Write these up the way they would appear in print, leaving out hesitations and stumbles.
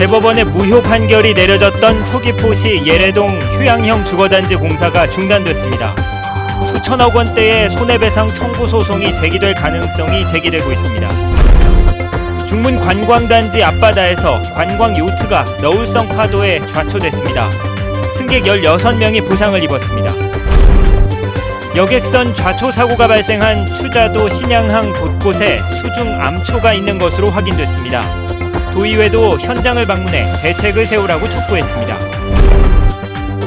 대법원의 무효 판결이 내려졌던 서귀포시 예래동 휴양형 주거단지 공사가 중단됐습니다. 수천억 원대의 손해배상 청구 소송이 제기될 가능성이 제기되고 있습니다. 중문 관광단지 앞바다에서 관광 요트가 너울성 파도에 좌초됐습니다. 승객 16명이 부상을 입었습니다. 여객선 좌초 사고가 발생한 추자도 신양항 곳곳에 수중 암초가 있는 것으로 확인됐습니다. 도의회도 현장을 방문해 대책을 세우라고 촉구했습니다.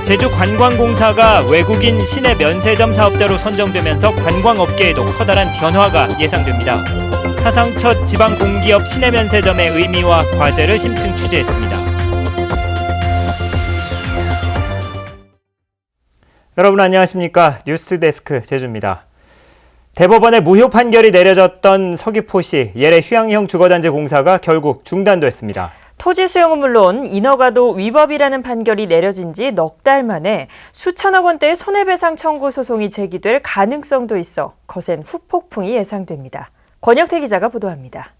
제주관광공사가 외국인 시내 면세점 사업자로 선정되면서 관광업계에도 커다란 변화가 예상됩니다. 사상 첫 지방공기업 시내 면세점의 의미와 과제를 심층 취재했습니다. 여러분 안녕하십니까? 뉴스데스크 제주입니다. 대법원의 무효 판결이 내려졌던 서귀포시 예래 휴양형 주거단지 공사가 결국 중단됐습니다. 토지 수용은 물론 인허가도 위법이라는 판결이 내려진 지 넉 달 만에 수천억 원대의 손해배상 청구 소송이 제기될 가능성도 있어 거센 후폭풍이 예상됩니다. 권혁태 기자가 보도합니다.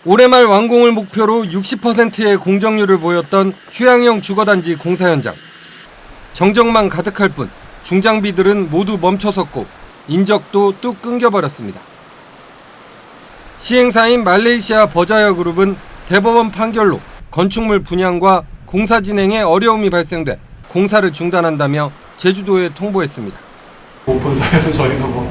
올해 말 완공을 목표로 60%의 공정률을 보였던 휴양형 주거단지 공사 현장. 정적만 가득할 뿐 중장비들은 모두 멈춰섰고 인적도 뚝 끊겨버렸습니다. 시행사인 말레이시아 버자야 그룹은 대법원 판결로 건축물 분양과 공사 진행에 어려움이 발생돼 공사를 중단한다며 제주도에 통보했습니다. 본사에서 저희도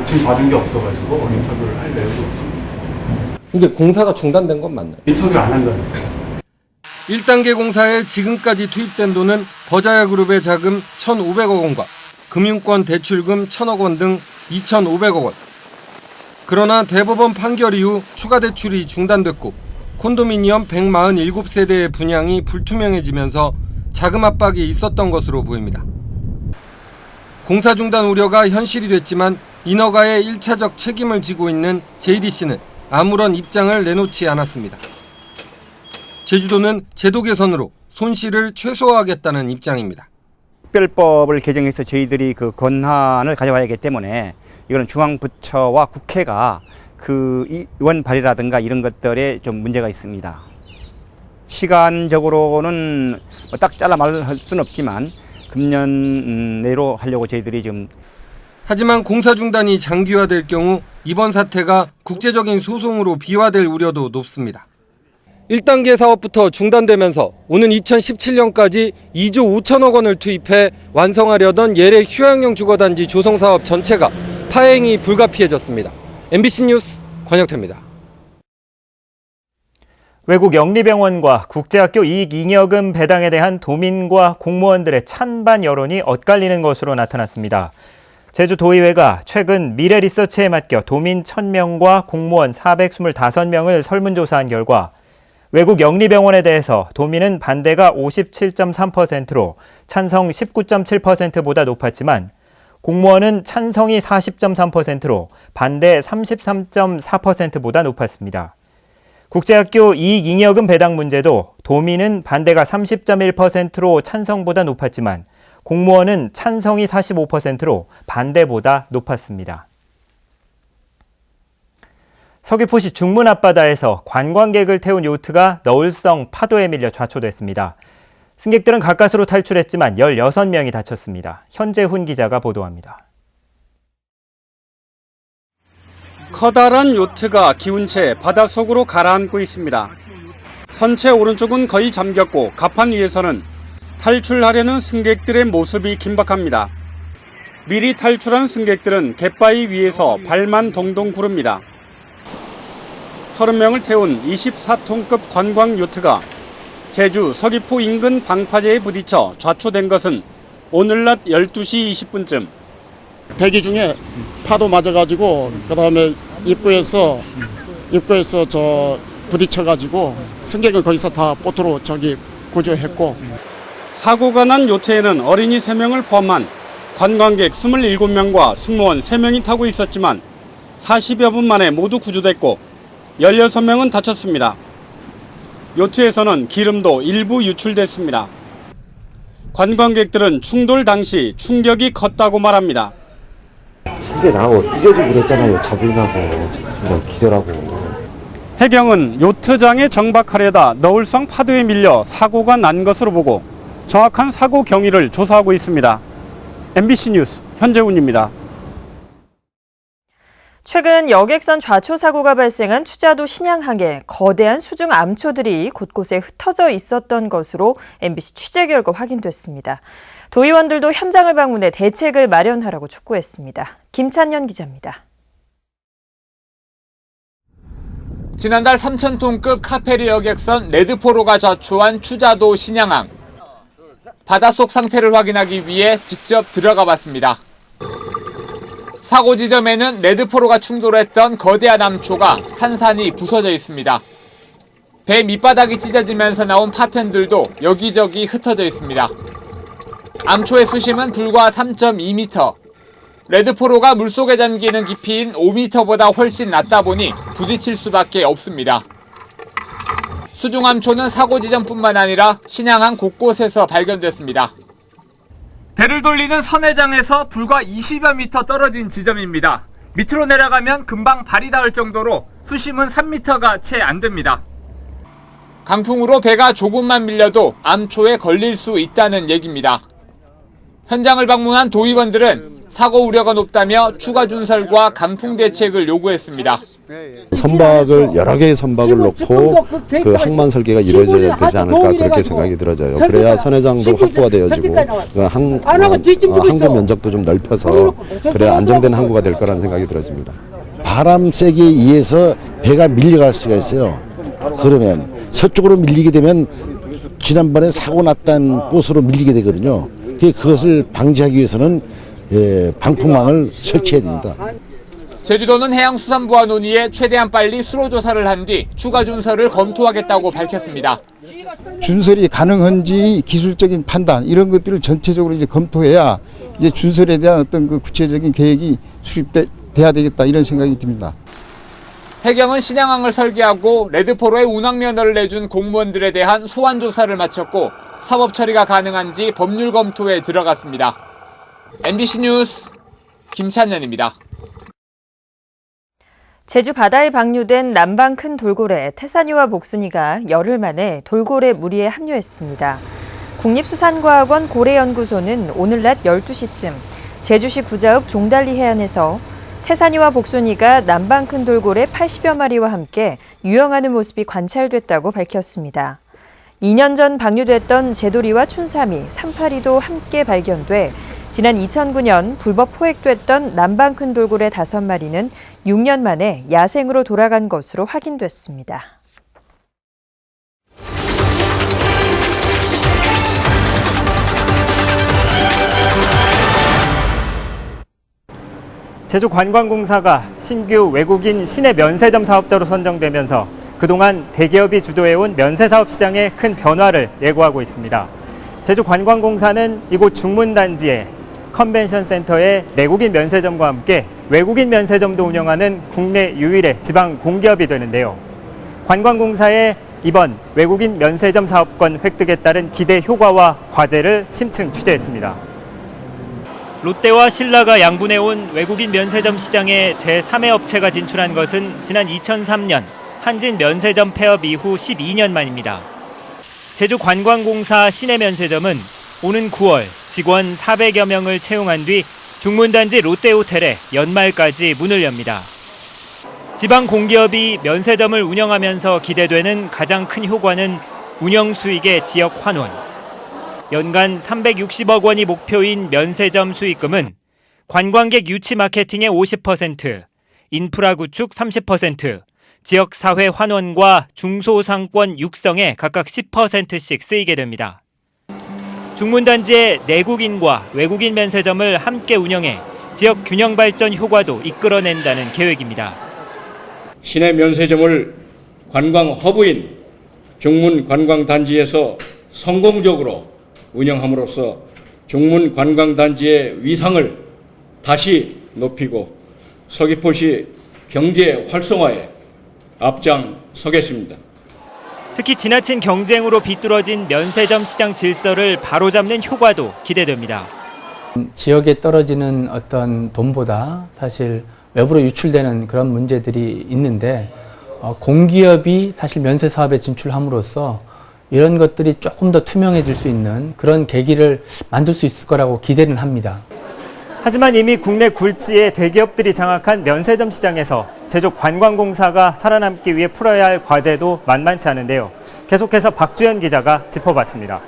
지금 받은 게 없어가지고 인터뷰를 할 내용도 없습니다. 근데 공사가 중단된 건 맞나요? 인터뷰 안 한다니까. 1단계 공사에 지금까지 투입된 돈은 버자야 그룹의 자금 1,500억 원과 금융권 대출금 1,000억 원 등 2,500억 원. 그러나 대법원 판결 이후 추가 대출이 중단됐고 콘도미니엄 147세대의 분양이 불투명해지면서 자금 압박이 있었던 것으로 보입니다. 공사 중단 우려가 현실이 됐지만 인허가의 1차적 책임을 지고 있는 JDC는 아무런 입장을 내놓지 않았습니다. 제주도는 제도 개선으로 손실을 최소화하겠다는 입장입니다. 특별법을 개정해서 저희들이 그 권한을 가져와야 하기 때문에 이거는 중앙부처와 국회가 그 의원 발의라든가 이런 것들에 좀 문제가 있습니다. 시간적으로는 딱 잘라 말할 수는 없지만 금년 내로 하려고 저희들이 지금. 하지만 공사 중단이 장기화될 경우 이번 사태가 국제적인 소송으로 비화될 우려도 높습니다. 1단계 사업부터 중단되면서 오는 2017년까지 2조 5천억 원을 투입해 완성하려던 예래 휴양형 주거단지 조성 사업 전체가 파행이 불가피해졌습니다. MBC 뉴스 권혁태입니다. 외국 영리병원과 국제학교 이익잉여금 배당에 대한 도민과 공무원들의 찬반 여론이 엇갈리는 것으로 나타났습니다. 제주도의회가 최근 미래리서치에 맡겨 도민 1,000명과 공무원 425명을 설문조사한 결과 외국 영리병원에 대해서 도민은 반대가 57.3%로 찬성 19.7%보다 높았지만 공무원은 찬성이 40.3%로 반대 33.4%보다 높았습니다. 국제학교 이익잉여금 배당 문제도 도민은 반대가 30.1%로 찬성보다 높았지만 공무원은 찬성이 45%로 반대보다 높았습니다. 서귀포시 중문 앞바다에서 관광객을 태운 요트가 너울성 파도에 밀려 좌초됐습니다. 승객들은 가까스로 탈출했지만 16명이 다쳤습니다. 현재훈 기자가 보도합니다. 커다란 요트가 기운 채 바닷속으로 가라앉고 있습니다. 선체 오른쪽은 거의 잠겼고 갑판 위에서는 탈출하려는 승객들의 모습이 긴박합니다. 미리 탈출한 승객들은 갯바위 위에서 발만 동동 구릅니다. 30명을 태운 24톤급 관광 요트가 제주 서귀포 인근 방파제에 부딪혀 좌초된 것은 오늘 낮 12시 20분쯤. 대기 중에 파도 맞아가지고 그다음에 입구에서 저 부딪혀가지고 승객을 거기서 다 보트로 구조했고. 사고가 난 요트에는 어린이 3명을 포함한 관광객 27명과 승무원 3명이 타고 있었지만 40여 분 만에 모두 구조됐고 16명은 다쳤습니다. 요트에서는 기름도 일부 유출됐습니다. 관광객들은 충돌 당시 충격이 컸다고 말합니다. 근데 나하고 찢어지고 그랬잖아요. 자기 나서 기절하고. 해경은 요트장에 정박하려다 너울성 파도에 밀려 사고가 난 것으로 보고 정확한 사고 경위를 조사하고 있습니다. MBC 뉴스 현재훈입니다. 최근 여객선 좌초 사고가 발생한 추자도 신양항에 거대한 수중 암초들이 곳곳에 흩어져 있었던 것으로 MBC 취재 결과 확인됐습니다. 도의원들도 현장을 방문해 대책을 마련하라고 촉구했습니다. 김찬년 기자입니다. 지난달 3,000톤급 카페리 여객선 레드포로가 좌초한 추자도 신양항. 바닷속 상태를 확인하기 위해 직접 들어가 봤습니다. 사고 지점에는 레드포로가 충돌했던 거대한 암초가 산산이 부서져 있습니다. 배 밑바닥이 찢어지면서 나온 파편들도 여기저기 흩어져 있습니다. 암초의 수심은 불과 3.2m. 레드포로가 물속에 잠기는 깊이인 5m보다 훨씬 낮다 보니 부딪힐 수밖에 없습니다. 수중암초는 사고 지점뿐만 아니라 신양항 곳곳에서 발견됐습니다. 배를 돌리는 선회장에서 불과 20여 미터 떨어진 지점입니다. 밑으로 내려가면 금방 발이 닿을 정도로 수심은 3m가 채 안 됩니다. 강풍으로 배가 조금만 밀려도 암초에 걸릴 수 있다는 얘기입니다. 현장을 방문한 도의원들은 사고 우려가 높다며 추가 준설과 강풍 대책을 요구했습니다. 선박을 여러 개의 선박을 놓고 그 항만 설계가 이루어져야 되지 않을까 그렇게 생각이 들어져요. 그래야 선회장도 확보가 되어지고 항구 면적도 좀 넓혀서 그래야 안정된 항구가 될 거라는 생각이 들어집니다. 바람 세기에 의해서 배가 밀려갈 수가 있어요. 그러면 서쪽으로 밀리게 되면 지난번에 사고 났던 곳으로 밀리게 되거든요. 그것을 방지하기 위해서는 방풍망을 설치해야 됩니다. 제주도는 해양수산부와 논의해 최대한 빨리 수로 조사를 한 뒤 추가 준설을 검토하겠다고 밝혔습니다. 준설이 가능한지 기술적인 판단 이런 것들을 전체적으로 이제 검토해야 이제 준설에 대한 어떤 그 구체적인 계획이 수립돼야 되겠다 이런 생각이 듭니다. 해경은 신양항을 설계하고 레드포로에 운항 면허를 내준 공무원들에 대한 소환 조사를 마쳤고 사법 처리가 가능한지 법률 검토에 들어갔습니다. MBC 뉴스 김찬년입니다. 제주 바다에 방류된 남방 큰 돌고래 태산이와 복순이가 열흘 만에 돌고래 무리에 합류했습니다. 국립수산과학원 고래연구소는 오늘 낮 12시쯤 제주시 구자읍 종달리 해안에서 태산이와 복순이가 남방 큰 돌고래 80여 마리와 함께 유영하는 모습이 관찰됐다고 밝혔습니다. 2년 전 방류됐던 제도리와 춘삼이, 삼파리도 함께 발견돼 지난 2009년 불법 포획됐던 남방 큰 돌고래 5마리는 6년 만에 야생으로 돌아간 것으로 확인됐습니다. 제주관광공사가 신규 외국인 시내 면세점 사업자로 선정되면서 그동안 대기업이 주도해온 면세사업 시장에 큰 변화를 예고하고 있습니다. 제주관광공사는 이곳 중문단지에 컨벤션 센터의 내국인 면세점과 함께 외국인 면세점도 운영하는 국내 유일의 지방 공기업이 되는데요. 관광공사의 이번 외국인 면세점 사업권 획득에 따른 기대 효과와 과제를 심층 취재했습니다. 롯데와 신라가 양분해온 외국인 면세점 시장에 제3의 업체가 진출한 것은 지난 2003년 한진 면세점 폐업 이후 12년 만입니다. 제주관광공사 시내면세점은 오는 9월 직원 400여 명을 채용한 뒤 중문단지 롯데호텔에 연말까지 문을 엽니다. 지방 공기업이 면세점을 운영하면서 기대되는 가장 큰 효과는 운영 수익의 지역 환원. 연간 360억 원이 목표인 면세점 수익금은 관광객 유치 마케팅의 50%, 인프라 구축 30%, 지역사회 환원과 중소상권 육성에 각각 10%씩 쓰이게 됩니다. 중문단지의 내국인과 외국인 면세점을 함께 운영해 지역 균형 발전 효과도 이끌어낸다는 계획입니다. 시내 면세점을 관광 허브인 중문 관광단지에서 성공적으로 운영함으로써 중문 관광단지의 위상을 다시 높이고 서귀포시 경제 활성화에 앞장서겠습니다. 특히 지나친 경쟁으로 비뚤어진 면세점 시장 질서를 바로잡는 효과도 기대됩니다. 지역에 떨어지는 어떤 돈보다 사실 외부로 유출되는 그런 문제들이 있는데 공기업이 사실 면세 사업에 진출함으로써 이런 것들이 조금 더 투명해질 수 있는 그런 계기를 만들 수 있을 거라고 기대는 합니다. 하지만 이미 국내 굴지의 대기업들이 장악한 면세점 시장에서 제주관광공사가 살아남기 위해 풀어야 할 과제도 만만치 않은데요. 계속해서 박주연 기자가 짚어봤습니다.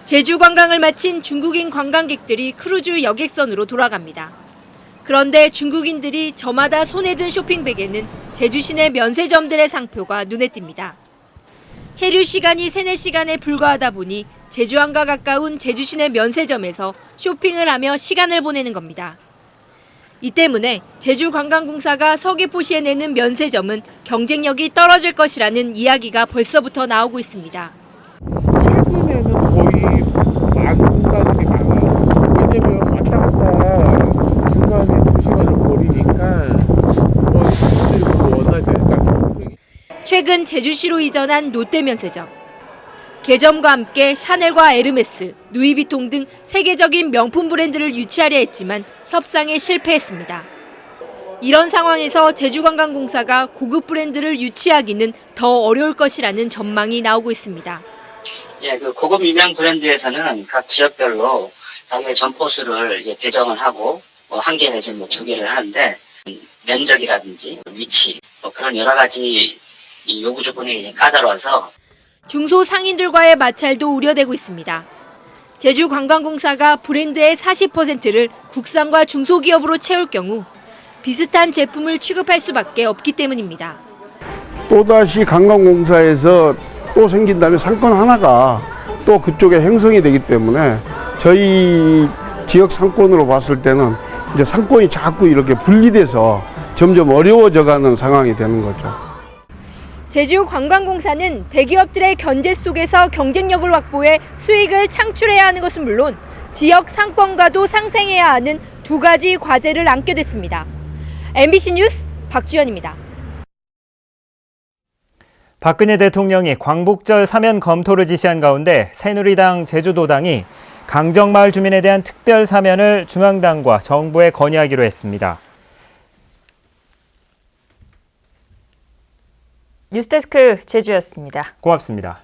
제주 관광을 마친 중국인 관광객들이 크루즈 여객선으로 돌아갑니다. 그런데 중국인들이 저마다 손에 든 쇼핑백에는 제주 시내 면세점들의 상표가 눈에 띕니다. 체류 시간이 3, 4시간에 불과하다 보니 제주항과 가까운 제주 시내 면세점에서 쇼핑을 하며 시간을 보내는 겁니다. 이 때문에 제주관광공사가 서귀포시에 내는 면세점은 경쟁력이 떨어질 것이라는 이야기가 벌써부터 나오고 있습니다. 최근에는 거의 만가격이 많아요. 왜냐면 왔다 갔다 중간에 2시간을 거리니까 거의 사람들이 원하지 않을까. 최근 제주시로 이전한 롯데면세점. 개점과 함께 샤넬과 에르메스, 누이비통 등 세계적인 명품 브랜드를 유치하려 했지만 협상에 실패했습니다. 이런 상황에서 제주관광공사가 고급 브랜드를 유치하기는 더 어려울 것이라는 전망이 나오고 있습니다. 예, 그 고급 유명 브랜드에서는 각 지역별로 자기의 점포수를 이제 배정을 하고 한 개 내지 2개를 하는데 면적이라든지 위치 그런 여러 가지 이 요구 조건이 까다로워서 중소상인들과의 마찰도 우려되고 있습니다. 제주관광공사가 브랜드의 40%를 국산과 중소기업으로 채울 경우 비슷한 제품을 취급할 수밖에 없기 때문입니다. 또다시 관광공사에서 또 생긴다면 상권 하나가 또 그쪽에 형성이 되기 때문에 저희 지역 상권으로 봤을 때는 이제 상권이 자꾸 이렇게 분리돼서 점점 어려워져가는 상황이 되는 거죠. 제주관광공사는 대기업들의 견제 속에서 경쟁력을 확보해 수익을 창출해야 하는 것은 물론 지역 상권과도 상생해야 하는 2가지 과제를 안게 됐습니다. MBC 뉴스 박주연입니다. 박근혜 대통령이 광복절 사면 검토를 지시한 가운데 새누리당 제주도당이 강정마을 주민에 대한 특별 사면을 중앙당과 정부에 건의하기로 했습니다. 뉴스데스크 제주였습니다. 고맙습니다.